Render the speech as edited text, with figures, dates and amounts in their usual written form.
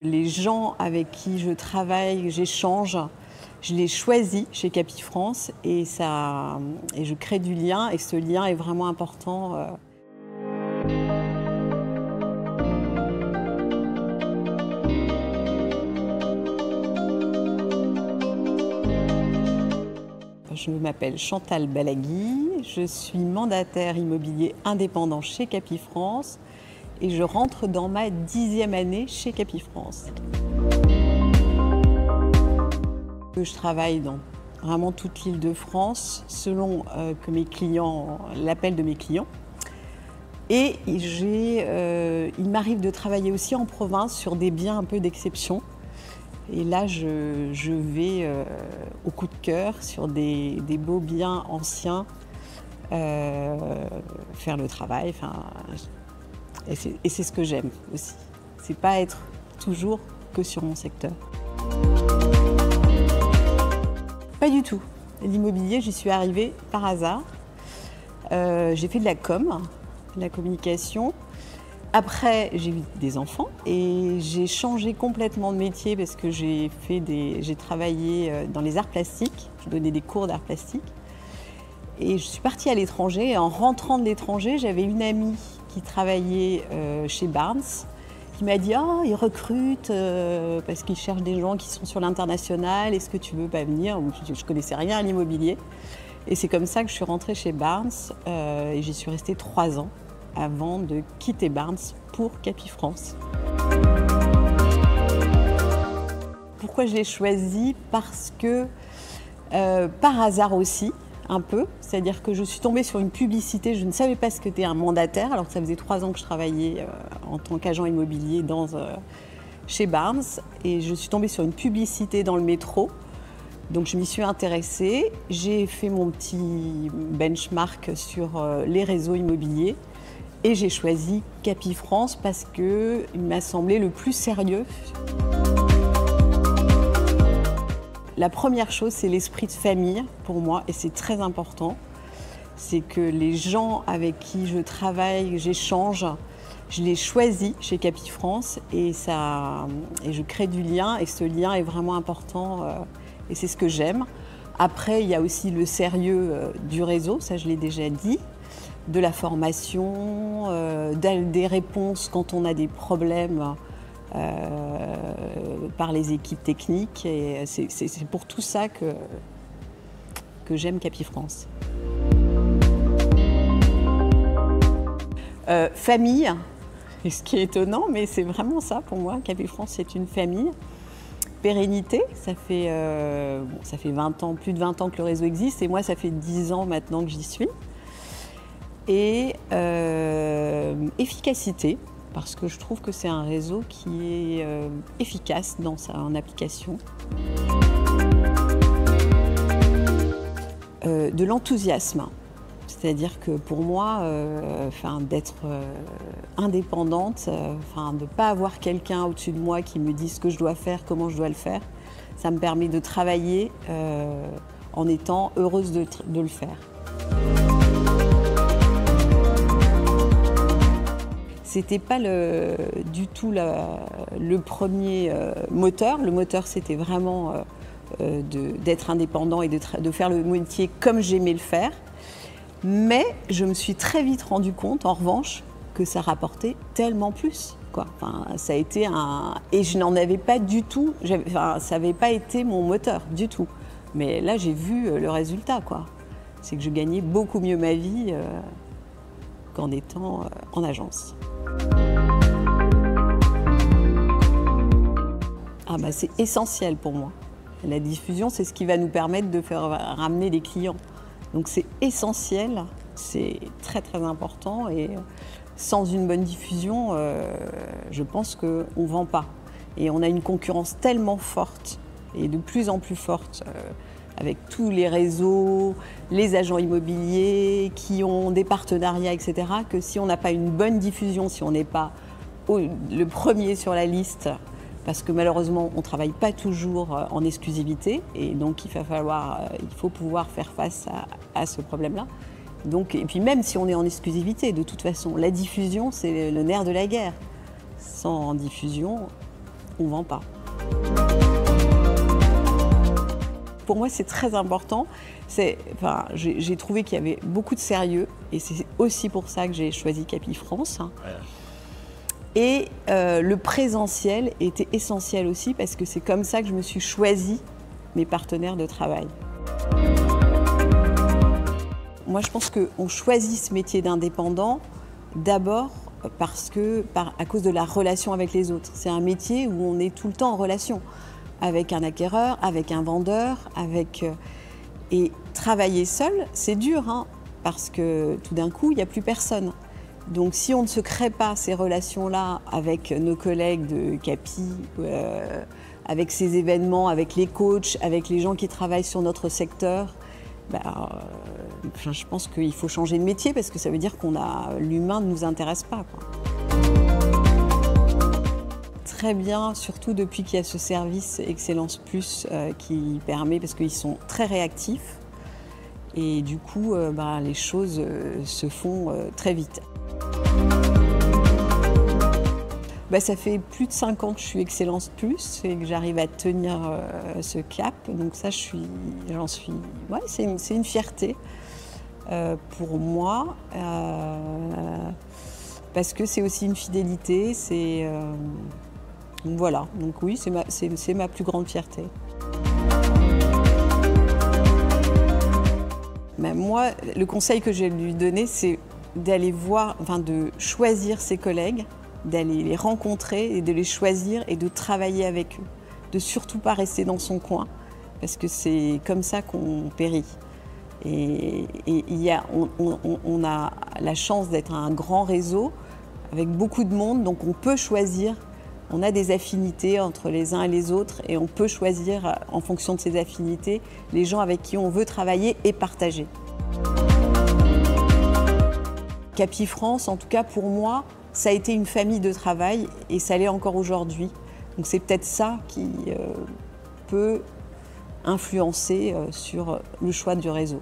Les gens avec qui je travaille, j'échange, je les choisis chez Capifrance et je crée du lien et ce lien est vraiment important. Je m'appelle Chantal Balaghi, je suis mandataire immobilier indépendant chez Capifrance et je rentre dans ma 10e année chez Capifrance. Je travaille dans vraiment toute l'Île-de-France selon l'appel de mes clients. Et il m'arrive de travailler aussi en province sur des biens un peu d'exception. Et là, je vais au coup de cœur sur des beaux biens anciens, faire le travail. Et c'est ce que j'aime aussi. C'est pas être toujours que sur mon secteur. Pas du tout. L'immobilier, j'y suis arrivée par hasard. J'ai fait de la com, de la communication. Après, j'ai eu des enfants et j'ai changé complètement de métier parce que j'ai travaillé dans les arts plastiques. Je donnais des cours d'arts plastiques. Et je suis partie à l'étranger. Et en rentrant de l'étranger, j'avais une amie qui travaillait chez Barnes qui m'a dit « Ah, ils recrutent parce qu'ils cherchent des gens qui sont sur l'international. Est-ce que tu veux pas venir ?» Je ne connaissais rien à l'immobilier. Et c'est comme ça que je suis rentrée chez Barnes et j'y suis restée 3 ans avant de quitter Barnes pour Capifrance. Pourquoi je l'ai choisi? Parce que, par hasard aussi, un peu, c'est-à-dire que je suis tombée sur une publicité, je ne savais pas ce qu'était un mandataire, alors que ça faisait 3 ans que je travaillais en tant qu'agent immobilier chez Barnes, et je suis tombée sur une publicité dans le métro. Donc je m'y suis intéressée, j'ai fait mon petit benchmark sur les réseaux immobiliers et j'ai choisi Capifrance parce qu'il m'a semblé le plus sérieux. La première chose, c'est l'esprit de famille pour moi et c'est très important. C'est que les gens avec qui je travaille, j'échange, je les choisis chez Capifrance et je crée du lien et ce lien est vraiment important. Et c'est ce que j'aime. Après, il y a aussi le sérieux du réseau, ça je l'ai déjà dit, de la formation, des réponses quand on a des problèmes par les équipes techniques. Et c'est pour tout ça que j'aime Capifrance. Famille, et ce qui est étonnant, mais c'est vraiment ça pour moi. Capifrance, c'est une famille. Pérennité, ça fait 20 ans, plus de 20 ans que le réseau existe et moi ça fait 10 ans maintenant que j'y suis. Et efficacité, parce que je trouve que c'est un réseau qui est efficace dans en application. De l'enthousiasme, c'est-à-dire que pour moi, d'être indépendante, de ne pas avoir quelqu'un au-dessus de moi qui me dit ce que je dois faire, comment je dois le faire, ça me permet de travailler en étant heureuse de le faire. C'était pas du tout le premier moteur. Le moteur, c'était vraiment d'être indépendant et de faire le métier comme j'aimais le faire. Mais je me suis très vite rendu compte, en revanche, que ça rapportait tellement plus, quoi. Ça a été et je n'en avais pas du tout, ça n'avait pas été mon moteur du tout. Mais là, j'ai vu le résultat, quoi. C'est que je gagnais beaucoup mieux ma vie qu'en étant en agence. C'est essentiel pour moi. La diffusion, c'est ce qui va nous permettre de faire ramener des clients. Donc c'est essentiel, c'est très très important et sans une bonne diffusion, je pense qu'on ne vend pas. Et on a une concurrence tellement forte et de plus en plus forte avec tous les réseaux, les agents immobiliers qui ont des partenariats, etc., que si on n'a pas une bonne diffusion, si on n'est pas le premier sur la liste, parce que malheureusement, on ne travaille pas toujours en exclusivité et donc il faut pouvoir faire face à ce problème-là. Et puis même si on est en exclusivité, de toute façon, la diffusion, c'est le nerf de la guerre. Sans diffusion, on ne vend pas. Pour moi, c'est très important. J'ai trouvé qu'il y avait beaucoup de sérieux et c'est aussi pour ça que j'ai choisi Capifrance. Et le présentiel était essentiel aussi parce que c'est comme ça que je me suis choisi mes partenaires de travail. Moi, je pense qu'on choisit ce métier d'indépendant d'abord à cause de la relation avec les autres. C'est un métier où on est tout le temps en relation avec un acquéreur, avec un vendeur, et travailler seul, c'est dur, hein, parce que tout d'un coup, il n'y a plus personne. Donc si on ne se crée pas ces relations-là avec nos collègues de Capi, avec ces événements, avec les coachs, avec les gens qui travaillent sur notre secteur, je pense qu'il faut changer de métier parce que ça veut dire l'humain ne nous intéresse pas, quoi. Très bien, surtout depuis qu'il y a ce service Excellence Plus qui permet, parce qu'ils sont très réactifs et du coup les choses se font très vite. Ça fait plus de 5 ans que je suis Excellence Plus et que j'arrive à tenir ce cap. Donc ça, c'est une fierté pour moi parce que c'est aussi une fidélité. Voilà. Donc oui, c'est ma plus grande fierté. Moi, le conseil que je vais lui donner, c'est d'aller de choisir ses collègues, d'aller les rencontrer et de les choisir et de travailler avec eux. De surtout pas rester dans son coin, parce que c'est comme ça qu'on périt. Et on a la chance d'être un grand réseau avec beaucoup de monde, donc on peut choisir. On a des affinités entre les uns et les autres et on peut choisir, en fonction de ces affinités, les gens avec qui on veut travailler et partager. Capifrance, en tout cas pour moi, ça a été une famille de travail et ça l'est encore aujourd'hui. Donc c'est peut-être ça qui peut influencer sur le choix du réseau.